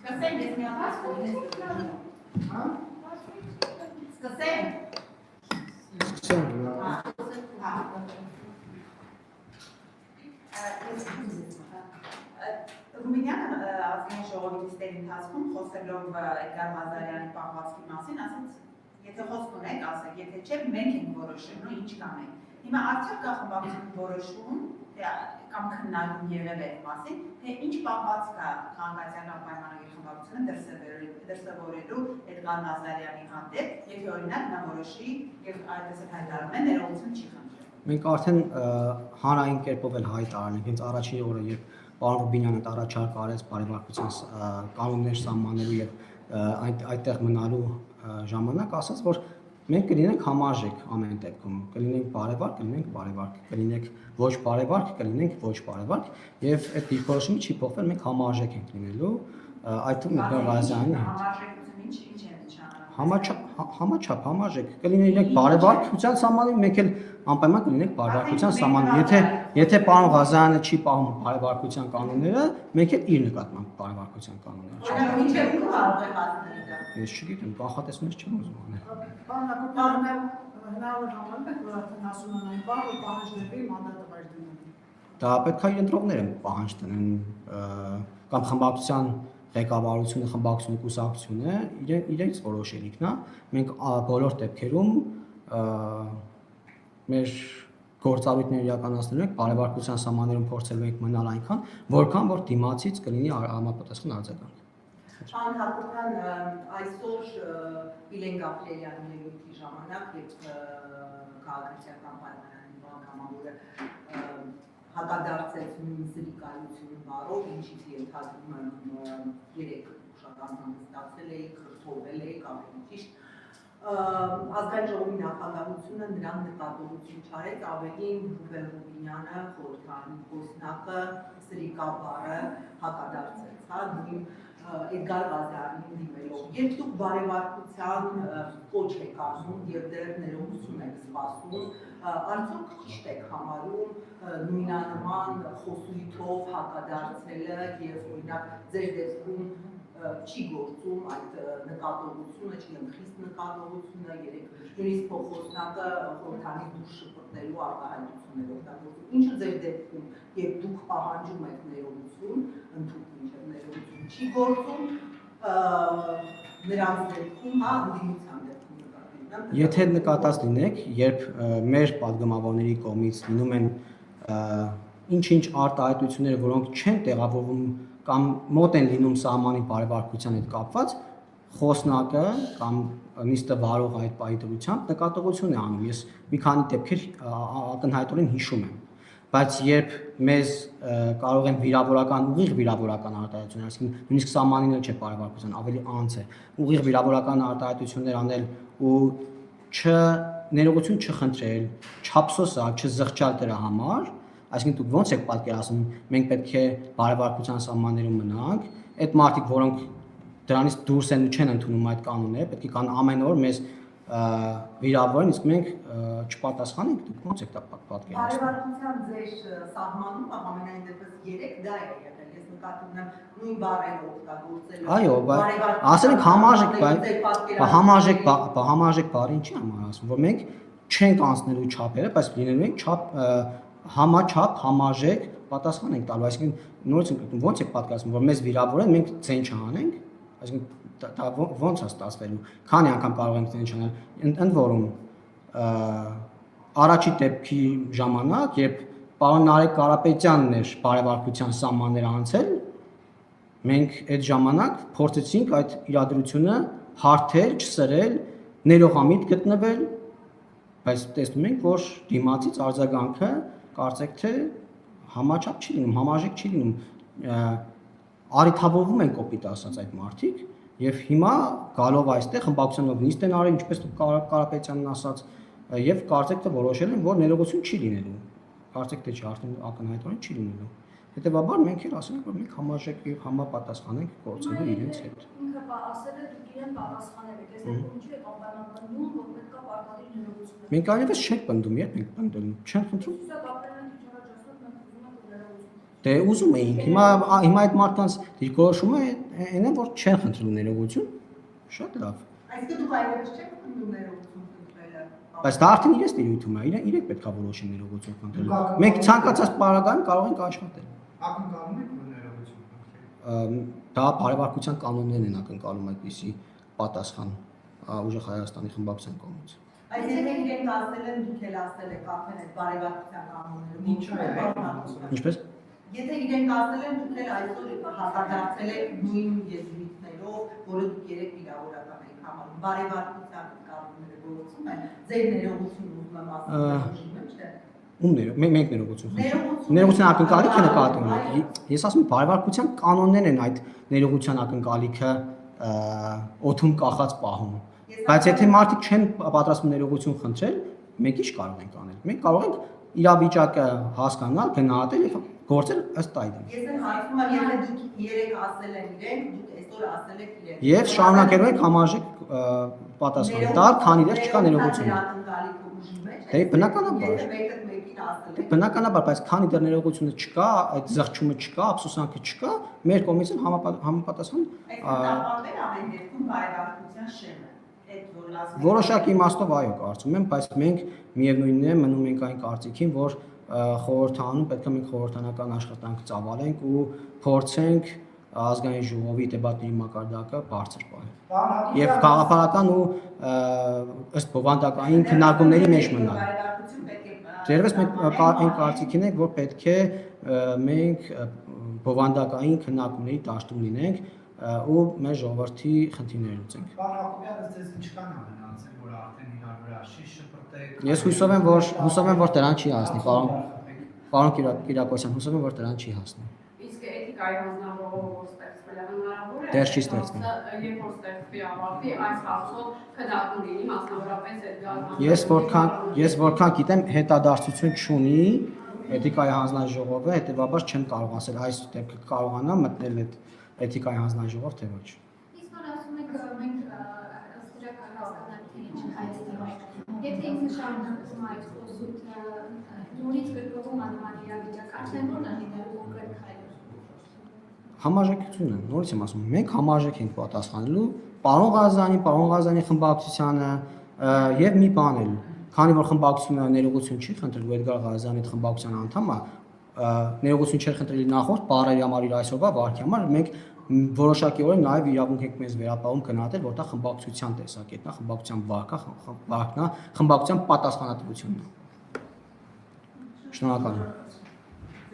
Սկսենք ես մի հատ Սկսենք։ Ռումինյանը ազգային ժողովի նիստերի ընթացքում խոսելով Էդգար Ղազարյանի պահվածքի մասին, ասաց, եթե խոսք ունեք, ասեք, եթե չէ, մենք ենք որոշում, ինչ կանենք։ Հիմա արդյոք կա խմբակցություն որոշում, կամ քննարկում եղել է այդ մասին, թե ինչ պահվածք կա Խանքացիական պայմանագրի խմբակցությունը դրսևորելու Էդգար Ղազարյանի հանդեպ, եթե օրինակ նա որոշի եւ այդպես էլ հայտարարում է ներողություն չի խնդրել։ Մենք արդեն հանրային կերպով էլ հայտարարել ենք, հենց առաջին օրը, երբ պարոն Ռուբինյանը առաջարկ արեց բարեվարկության կանոններ սահմանելու եւ այդտեղ մնալու ժամանակ ասաց, որ մենք կլինենք համարժեք ամեն դեպքում, կլինենք բարևարկ, կլինենք բարևարկ, կլինենք ոչ բարևարկ, կլինենք ոչ բարևարկ եւ այդ դիրքորոշումը չի փոխվել, մենք համարժեք ենք լինելու, այդ թվում Էդգար Ղազարյանի հետ։ Համաչափ, համարժեք, կլինենք բարևարկության սահմանում, մենք էլ անպայման կլինենք բարևարկության սահմանում։ Եթե պարոն Ղազարյանը չի պահում բարևարկության կանոնները, մենք էլ իր նկատմամբ բարևարկության կանոնները չենք։ Ես չգիտեմ, կանխատեսումից չեմ ուզում անել։ Դա պետք է ընտրողները պահանջ տնեն կամ խմբակցության ղեկավարությունը, խմբակցությունը, կուսակցությունը իրենց որոշելիքն է։ Մենք բոլոր դեպքերում մեր գործառույթները իրականացնելու ենք բարևարկության սահմաններում փորձելու ենք մնալ այնքան, որքան որ դիմացից կլինի համապատասխան արձագանք։ Անհատական այսօր Իլեն Գաբրիելյանի ելույթի ժամանակ եւ քաղաքացիական պայմանագրի կամավորը հակադարձեց նույն զրիկայություն բառով, ինչից ենթադրում եմ երեք ուշական հանդիսացել էի, խրթովել էի, ավելի ճիշտ ազգային ժողովի նախագահությունը նրան նկատողություն չարեց, ավելին Ռուբեն Ռուբինյանը, խորհրդարանի խոսնակը զրիկա բառը հակադարձեց, նույն Էդգար Ղազարյանին դիմելով։ Երբ դուք բարևարկության կոչ եք անում եւ դեռ ներողություն եք սպասում, արդյոք ճիշտ եք համարում նույնանման խոսույթով հակադարձելը եւ օրինակ ձեր դեպքում չի գործում այդ նկատողությունը, չի խիստ նկատողությունը, երեք նույնիսկ փոխոսնակը խորհրդանի դուրս շփոթելու արտահայտություններ օգտագործում։ Ինչը ձեր դեպքում, երբ դուք պահանջում եք ներողություն, ընդհանուր ներողություն չի գործում, նրանց դեպքում, ընդդիմության դեպքում նկատի։ Եթե նկատած լինեք, երբ մեր падգամավորների կողմից լինում են ինչ-ինչ արտահայտություններ, որոնք չեն տեղավորվում կամ մոտ են լինում սահմանի բարևարկության հետ կապված, խոսնակը կամ նիստը վարող այդ պահի դրությամբ նկատողություն է անում։ Ես մի քանի դեպքեր ակնհայտորեն հիշում եմ, բայց երբ մեզ կարող են վիրավորական, ուղիղ վիրավորական արտահայտություններ, այսինքն նույնիսկ սահմանին էլ չէ բարևարկության, ավելի անց է, ուղիղ վիրավորական արտահայտություններ անել ու ներողություն չխնդրել, չափսոսալ, չզղջալ դրա համար, այսինքն դուք ո՞նց եք պատկերացնում, մենք պետք է բարևարկության սահմաններում մնանք, այդ մարդիկ, որոնք դրանից դուրս են ու չեն ընդունում այդ կանոնները, պետք է կան ամեն օր մեզ վիրավորեն, իսկ մենք չպատասխանենք, դուք ո՞նց եք դա պատկերացնում։ Բարևարկության ձեր սահմանում ամենայն դեպս 3 դա է եղել, ես նկատում եմ նույն բառերը օգտագործել։ Այո, ասել ենք համարժեք բառը ինչի համար ասում, որ մենք չենք անցնելու չափերը, բայց լինելու ենք համաչափ, համարժեք պատասխան ենք տալու, այսինքն նորից ո՞նց եք պատկերացնում, որ մեզ վիրավորեն, մենք ցեն չանենք, այսինքն դա ո՞նց է ստացվելու, քանի անգամ կարող ենք ցեն չանել, ընդ որում առաջի դեպքի ժամանակ, երբ պարոն Նարեկ Կարապետյանն էր բարևարկության սահմաններ անցել, մենք այդ ժամանակ փորձեցինք այդ իրադրությունը հարթել, չսրել, ներողամիտ գտնվել, բայց տեսնում ենք, որ դիմացից արձագանքը կարծեք թե համաչափ չի լինում, համարժեք չի լինում, արիթավորվում են կոպիտ ասած այդ մարդիկ եւ հիմա գալով այստեղ խմբակցությունով նիստ են արել, ինչպես Կարապետյանն ասաց, եւ կարծեք թե որոշել են, որ ներողություն չի լինելու, կարծեք թե չի արդեն ակնհայտորեն չի լինելու, հետեւաբար մենք էլ ասենք, որ մենք համարժեք եւ համապատասխան ենք գործելու իրենց հետ։ Ինքը ասել է դուք իրեն պատասխանել եք, այս դեպքում ինչու եք անպայման պնդում, որ պետք է պարտադիր ներողություն։ Մենք այլևս չենք պնդում, երբ ենք պնդում, չենք խնդրում։ Դե ուզում էինք։ Հիմա այդ մարդկանց դիրքորոշումը այն է, որ չեն խնդրում ներողություն։ Շատ լավ։ Այսինքն դուք այլևս չեք խնդրում ներողություն խնդրելը։ Բայց դա արդեն իրենց տիրույթում է, իրենք պետք է որոշեն ներողություն խնդրել։ Մենք ցանկացած պարագայում կարող ենք աշխատել։ Ակնկալում եք որ ներողություն խնդրել։ Դա բարեվարկության կանոններն են ակնկալում այդպիսի պատասխան ուժեղ Հայաստանի խմբակցության կողմից։ Այս եթե իրենք ասել են, դուք էլ ասել եք արդեն այդ բարեվարկության կանոնները։ Ինչպես։ Եթե իրենք ասել են, դուք էլ այսօր հակադարձել եք նույն եզրույթներով, որը դուք երեք վիրավորական եք համարում, բարեվարկության կանոնները գործում են, ձեր ներողությունը ուզում եմ ասել, չէ՞։ Ում մենք ներողություն խնդրում։ Ներողության ակնկալիք է նկատում։ Ես ասում եմ բարեվարկության կանոններն են այդ ներողության ակնկալիքը օդում կախած պահում։ Բայց եթե մարդիկ չեն պատրաստվում ներողություն խնդրել, մենք ինչ կարող ենք անել։ Մենք կարող ենք իրավիճակը հասկանալ, գնահատել եւ գործել ըստ այդմ։ Ես եմ հարցնում եմ, եթե դուք երեք ասել են իրենք, դուք այսօր ասել եք իրենք։ Եվ շարունակելու ենք համարժեք պատասխան տալ, քանի դեռ չկա ներողություն։ Դե բնականաբար։ Բնականաբար, բայց քանի դեռ ներողությունը չկա, այդ զղջումը չկա, ափսոսանքը չկա, մեր կողմից համապատասխան որոշակի իմաստով այո կարծում եմ, բայց մենք միևնույնն է մնում ենք այն կարծիքին, որ խորհրդանում պետք է մենք խորհրդանական աշխատանք ծավալենք ու փորձենք ազգային ժողովի դեպատների մակարդակը բարձր պահել։ Եվ գաղափարական ու ըստ բովանդակային քննարկումների մեջ մնալ։ Դերևս մենք այն կարծիքին ենք, որ պետք է մենք բովանդակային քննարկումների դաշտում լինենք ու մեր ժողովրդի խնդիրները լուծենք։ Պարոն Հակոբյան, ըստ ձեզ ինչքան է մնացել, որ արդեն իրար վրա շիշ շպրտեք։ Ես հուսով եմ, որ դրան չի հասնի, պարոն Կիրակոսյան, հուսով եմ, որ դրան չի հասնի։ Իսկ էթիկայի հանձնաժողովը ստեղծվել է հնարավոր է։ Դեռ չի ստեղծվել։ Երբ որ ստեղծվի ավարտվի, այս հարցով քննարկում լինի, մասնավորապես այդ Ես որքան գիտեմ, հետադարձություն չունի էթիկայի հանձնաժողովը, հետեւաբար չեմ կարող ասել այս դեպքը կարողանա մտնել այդ էթիկայի հանձնաժողով թե ոչ։ Իսկ որ ասում եք մենք ըստ դրա հասկանանք թե ինչ հայտնում եք։ Եթե ինքը շարունակում այդ խոսությունը նորից գրկվում անհան իրավիճակ, արդեն ո՞րն է լինելու կոնկրետ քայլը։ Համաժեքությունը, նորից եմ ասում, մենք համաժեք ենք պատասխանելու պարոն Ղազանի խմբակցությանը եւ մի բան էլ, քանի որ խմբակցությունը ներողություն չի խնդրել Էդգար Ղազանի խմբակցության անդամը, ներողություն չէր խնդրել նախորդ բարերի համար իր այսօրվա վարքի համար, մենք որոշակիորեն նաեւ իրավունք ենք մեզ վերապահում գնահատել, որտեղ խմբակցության տեսակետն է, խմբակցության վարկն է, խմբակցության պատասխանատվությունն է։ Շնորհակալ եմ։